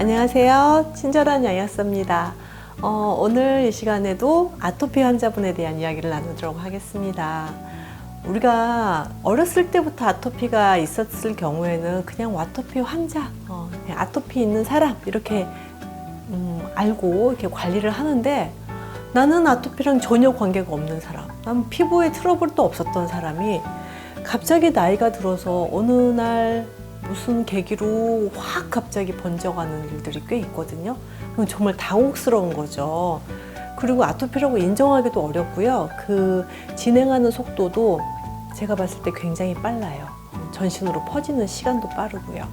안녕하세요. 친절한 영양사입니다. 오늘 이 시간에도 아토피 환자분에 대한 이야기를 나누도록 하겠습니다. 우리가 어렸을 때부터 아토피가 있었을 경우에는 그냥 아토피 환자, 그냥 아토피 있는 사람 이렇게 알고 이렇게 관리를 하는데, 나는 아토피랑 전혀 관계가 없는 사람, 난 피부에 트러블도 없었던 사람이 갑자기 나이가 들어서 어느 날 무슨 계기로 확 갑자기 번져가는 일들이 꽤 있거든요. 그럼 정말 당혹스러운 거죠. 그리고 아토피라고 인정하기도 어렵고요. 그 진행하는 속도도 제가 봤을 때 굉장히 빨라요. 전신으로 퍼지는 시간도 빠르고요.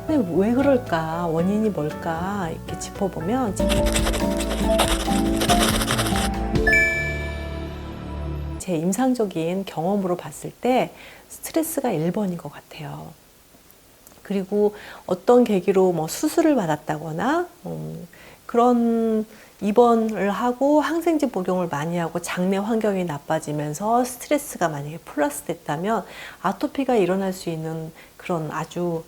근데 왜 그럴까? 원인이 뭘까? 이렇게 짚어보면 제 임상적인 경험으로 봤을 때 스트레스가 1번인 것 같아요. 그리고 어떤 계기로 뭐 수술을 받았다거나 그런 입원을 하고 항생제 복용을 많이 하고 장내 환경이 나빠지면서 스트레스가 만약에 플러스 됐다면 아토피가 일어날 수 있는 그런 아주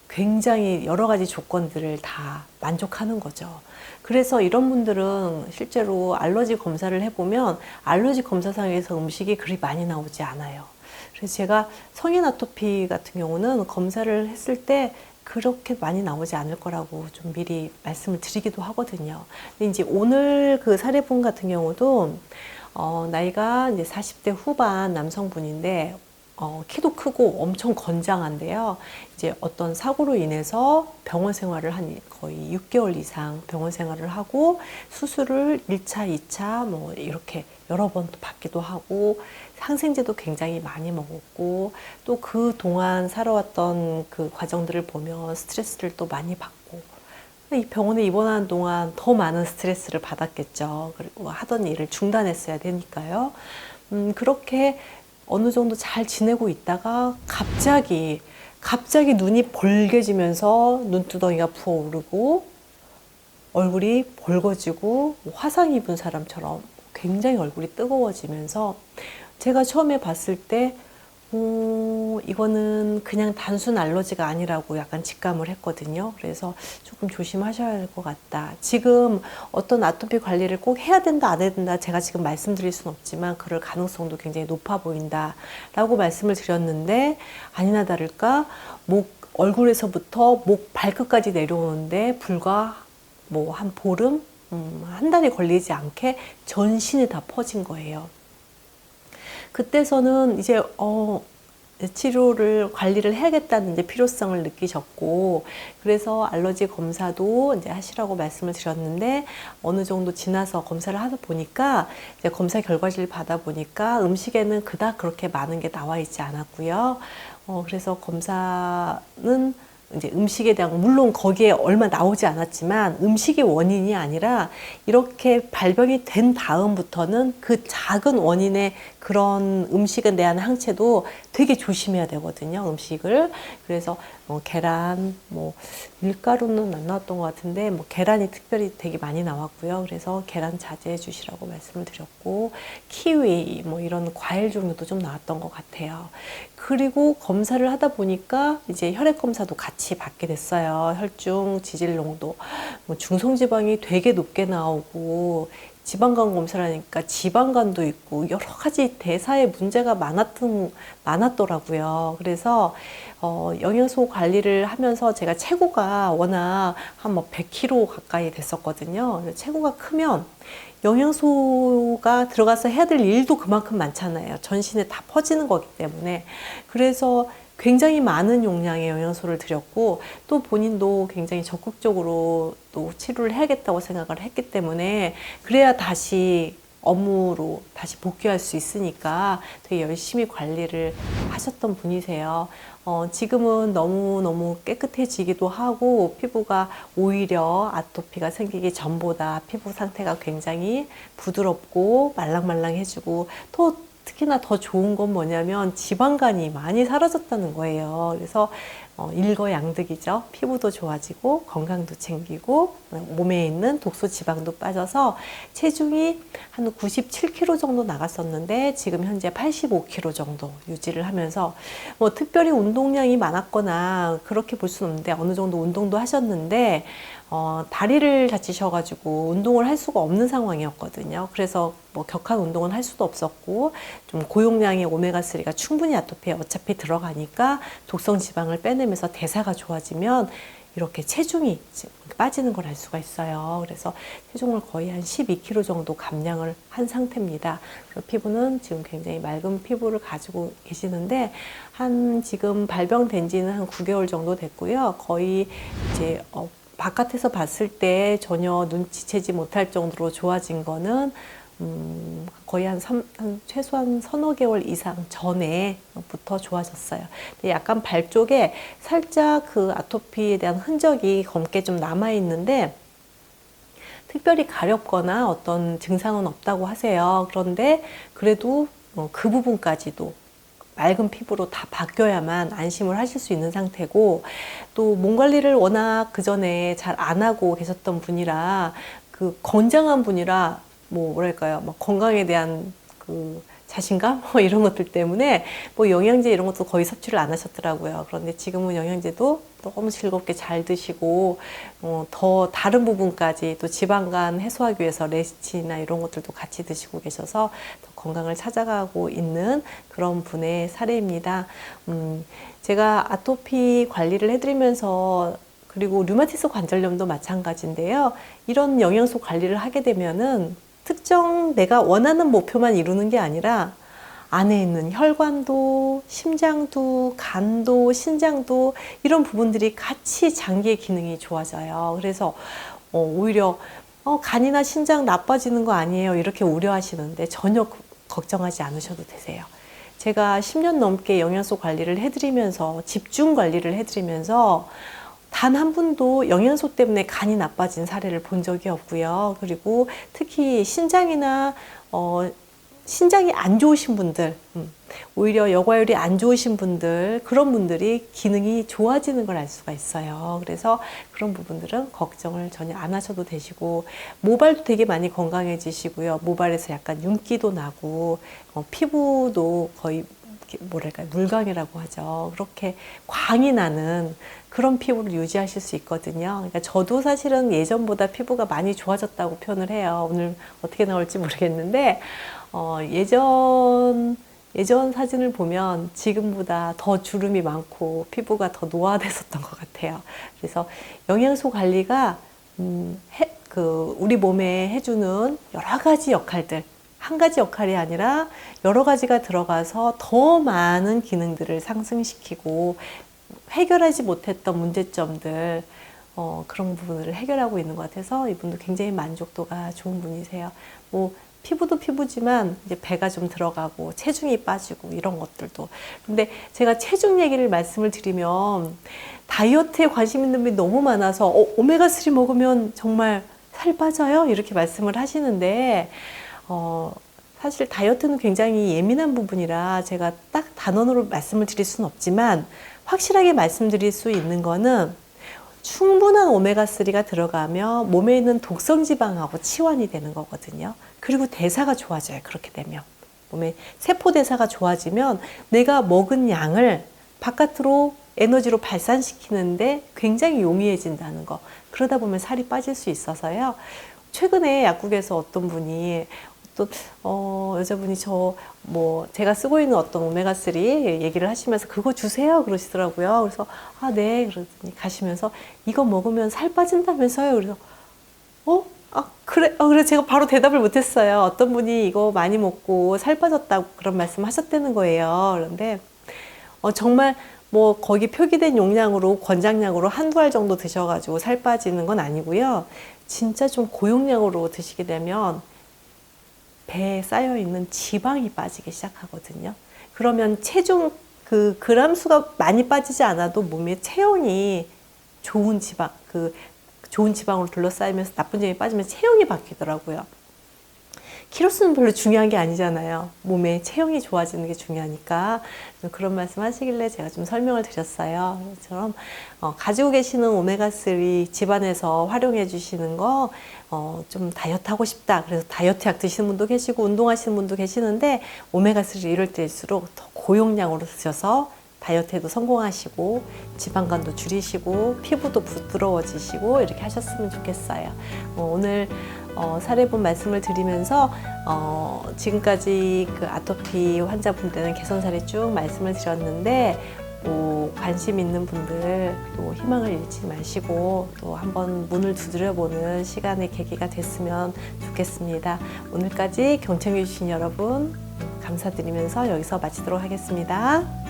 굉장히 여러 가지 조건들을 다 만족하는 거죠. 그래서 이런 분들은 실제로 알러지 검사를 해보면 알러지 검사상에서 음식이 그리 많이 나오지 않아요. 그래서 제가 성인 아토피 같은 경우는 검사를 했을 때 그렇게 많이 나오지 않을 거라고 좀 미리 말씀을 드리기도 하거든요. 근데 이제 오늘 그 사례분 같은 경우도 나이가 이제 40대 후반 남성분인데 키도 크고 엄청 건장한데요. 이제 어떤 사고로 인해서 병원 생활을 한 거의 6개월 이상 병원 생활을 하고 수술을 1차, 2차 뭐 이렇게 여러 번 또 받기도 하고 항생제도 굉장히 많이 먹었고 또 그 동안 살아왔던 그 과정들을 보면 스트레스를 또 많이 받고 이 병원에 입원하는 동안 더 많은 스트레스를 받았겠죠. 그리고 하던 일을 중단했어야 되니까요. 그렇게 어느 정도 잘 지내고 있다가 갑자기 눈이 벌게지면서 눈두덩이가 부어오르고 얼굴이 벌거지고 화상 입은 사람처럼 굉장히 얼굴이 뜨거워지면서 제가 처음에 봤을 때 이거는 그냥 단순 알러지가 아니라고 약간 직감을 했거든요. 그래서 조금 조심하셔야 할 것 같다. 지금 어떤 아토피 관리를 꼭 해야 된다, 안 해야 된다, 제가 지금 말씀드릴 수는 없지만 그럴 가능성도 굉장히 높아 보인다 라고 말씀을 드렸는데, 아니나 다를까 얼굴에서부터 목 발끝까지 내려오는데 불과 뭐 한 보름? 한 달이 걸리지 않게 전신에 다 퍼진 거예요. 그때서는 이제 치료를 관리를 해야겠다는 이제 필요성을 느끼셨고, 그래서 알러지 검사도 이제 하시라고 말씀을 드렸는데, 어느 정도 지나서 검사를 하다 보니까 이제 검사 결과지를 받아 보니까 음식에는 그닥 그렇게 많은 게 나와 있지 않았고요. 그래서 검사는 이제 음식에 대한, 물론 거기에 얼마 나오지 않았지만 음식이 원인이 아니라 이렇게 발병이 된 다음부터는 그 작은 원인의 그런 음식에 대한 항체도 되게 조심해야 되거든요, 음식을. 그래서 계란, 밀가루는 안 나왔던 것 같은데 계란이 특별히 되게 많이 나왔고요. 그래서 계란 자제해 주시라고 말씀을 드렸고, 키위 이런 과일 종류도 좀 나왔던 것 같아요. 그리고 검사를 하다 보니까 이제 혈액 검사도 같이 받게 됐어요. 혈중 지질 농도, 중성지방이 되게 높게 나오고, 지방간 검사를 하니까 지방간도 있고 여러 가지 대사에 문제가 많았더라고요. 그래서 영양소 관리를 하면서 제가 체구가 워낙 한 100kg 가까이 됐었거든요. 체구가 크면 영양소가 들어가서 해야 될 일도 그만큼 많잖아요. 전신에 다 퍼지는 거기 때문에. 그래서 굉장히 많은 용량의 영양소를 드렸고, 또 본인도 굉장히 적극적으로 또 치료를 해야겠다고 생각을 했기 때문에, 그래야 다시 업무로 다시 복귀할 수 있으니까 되게 열심히 관리를 하셨던 분이세요. 지금은 너무너무 깨끗해지기도 하고, 피부가 오히려 아토피가 생기기 전보다 피부 상태가 굉장히 부드럽고 말랑말랑해지고, 특히나 더 좋은 건 뭐냐면 지방간이 많이 사라졌다는 거예요. 그래서 일거양득이죠. 피부도 좋아지고 건강도 챙기고 몸에 있는 독소 지방도 빠져서 체중이 한 97kg 정도 나갔었는데 지금 현재 85kg 정도 유지를 하면서 뭐 특별히 운동량이 많았거나 그렇게 볼 수는 없는데 어느 정도 운동도 하셨는데 다리를 다치셔가지고 운동을 할 수가 없는 상황이었거든요. 그래서 뭐 격한 운동은 할 수도 없었고 좀 고용량의 오메가3가 충분히 아토피에 어차피 들어가니까 독성 지방을 빼내면서 대사가 좋아지면 이렇게 체중이 빠지는 걸 알 수가 있어요. 그래서 체중을 거의 한 12kg 정도 감량을 한 상태입니다. 그래서 피부는 지금 굉장히 맑은 피부를 가지고 계시는데 지금 발병된 지는 한 9개월 정도 됐고요. 거의 이제 바깥에서 봤을 때 전혀 눈치채지 못할 정도로 좋아진 거는 거의 한 최소한 서너 개월 이상 전에부터 좋아졌어요. 근데 약간 발 쪽에 살짝 그 아토피에 대한 흔적이 검게 좀 남아 있는데 특별히 가렵거나 어떤 증상은 없다고 하세요. 그런데 그래도 그 부분까지도 맑은 피부로 다 바뀌어야만 안심을 하실 수 있는 상태고, 또 몸 관리를 워낙 그 전에 잘 안 하고 계셨던 분이라 그 건장한 분이라 뭐랄까요, 막 건강에 대한 그 자신감 이런 것들 때문에 영양제 이런 것도 거의 섭취를 안 하셨더라고요. 그런데 지금은 영양제도 너무 즐겁게 잘 드시고 더 다른 부분까지 또 지방간 해소하기 위해서 레시틴이나 이런 것들도 같이 드시고 계셔서 더 건강을 찾아가고 있는 그런 분의 사례입니다. 제가 아토피 관리를 해드리면서, 그리고 류마티스 관절염도 마찬가지인데요. 이런 영양소 관리를 하게 되면은 특정 내가 원하는 목표만 이루는 게 아니라 안에 있는 혈관도, 심장도, 간도, 신장도 이런 부분들이 같이 장기의 기능이 좋아져요. 그래서 오히려 간이나 신장 나빠지는 거 아니에요, 이렇게 우려하시는데 전혀 걱정하지 않으셔도 되세요. 제가 10년 넘게 영양소 관리를 해드리면서, 집중 관리를 해드리면서 단 한 분도 영양소 때문에 간이 나빠진 사례를 본 적이 없고요. 그리고 특히 신장이나 신장이 안 좋으신 분들, 오히려 여과율이 안 좋으신 분들, 그런 분들이 기능이 좋아지는 걸 알 수가 있어요. 그래서 그런 부분들은 걱정을 전혀 안 하셔도 되시고, 모발도 되게 많이 건강해지시고요. 모발에서 약간 윤기도 나고 피부도 거의 뭐랄까요, 물광이라고 하죠. 그렇게 광이 나는 그런 피부를 유지하실 수 있거든요. 그러니까 저도 사실은 예전보다 피부가 많이 좋아졌다고 표현을 해요. 오늘 어떻게 나올지 모르겠는데 예전 사진을 보면 지금보다 더 주름이 많고 피부가 더 노화됐었던 것 같아요. 그래서 영양소 관리가 우리 몸에 해주는 여러 가지 역할들, 한 가지 역할이 아니라 여러 가지가 들어가서 더 많은 기능들을 상승시키고 해결하지 못했던 문제점들, 그런 부분을 해결하고 있는 것 같아서 이분도 굉장히 만족도가 좋은 분이세요. 피부도 피부지만 이제 배가 좀 들어가고 체중이 빠지고 이런 것들도. 근데 제가 체중 얘기를 말씀을 드리면 다이어트에 관심 있는 분이 너무 많아서 오메가3 먹으면 정말 살 빠져요? 이렇게 말씀을 하시는데 사실 다이어트는 굉장히 예민한 부분이라 제가 딱 단언으로 말씀을 드릴 수는 없지만 확실하게 말씀드릴 수 있는 거는 충분한 오메가3가 들어가면 몸에 있는 독성 지방하고 치환이 되는 거거든요. 그리고 대사가 좋아져요. 그렇게 되면 몸의 세포 대사가 좋아지면 내가 먹은 양을 바깥으로 에너지로 발산시키는데 굉장히 용이해진다는 거. 그러다 보면 살이 빠질 수 있어서요. 최근에 약국에서 어떤 분이 여자분이 제가 쓰고 있는 어떤 오메가3 얘기를 하시면서 그거 주세요 그러시더라고요. 그래서 네 그러더니 가시면서 이거 먹으면 살 빠진다면서요. 그래서 그래 제가 바로 대답을 못했어요. 어떤 분이 이거 많이 먹고 살 빠졌다고 그런 말씀 하셨다는 거예요. 그런데 정말 거기 표기된 용량으로, 권장량으로 한두 알 정도 드셔가지고 살 빠지는 건 아니고요. 진짜 좀 고용량으로 드시게 되면 배에 쌓여있는 지방이 빠지기 시작하거든요. 그러면 체중 그 그람 수가 많이 빠지지 않아도 몸의 체형이 좋은 지방으로 둘러싸이면서 나쁜 점이 빠지면 체형이 바뀌더라고요. 키로수는 별로 중요한 게 아니잖아요. 몸의 체형이 좋아지는 게 중요하니까 그런 말씀 하시길래 제가 좀 설명을 드렸어요. 이처럼 가지고 계시는 오메가3 집안에서 활용해 주시는 거 좀 다이어트 하고 싶다. 그래서 다이어트 약 드시는 분도 계시고 운동하시는 분도 계시는데 오메가3 이럴 때일수록 더 고용량으로 드셔서 다이어트에도 성공하시고 지방간도 줄이시고 피부도 부드러워지시고 이렇게 하셨으면 좋겠어요. 오늘 사례본 말씀을 드리면서 지금까지 그 아토피 환자분들은 개선 사례 쭉 말씀을 드렸는데 관심 있는 분들 또 희망을 잃지 마시고 또 한번 문을 두드려보는 시간의 계기가 됐으면 좋겠습니다. 오늘까지 경청해 주신 여러분 감사드리면서 여기서 마치도록 하겠습니다.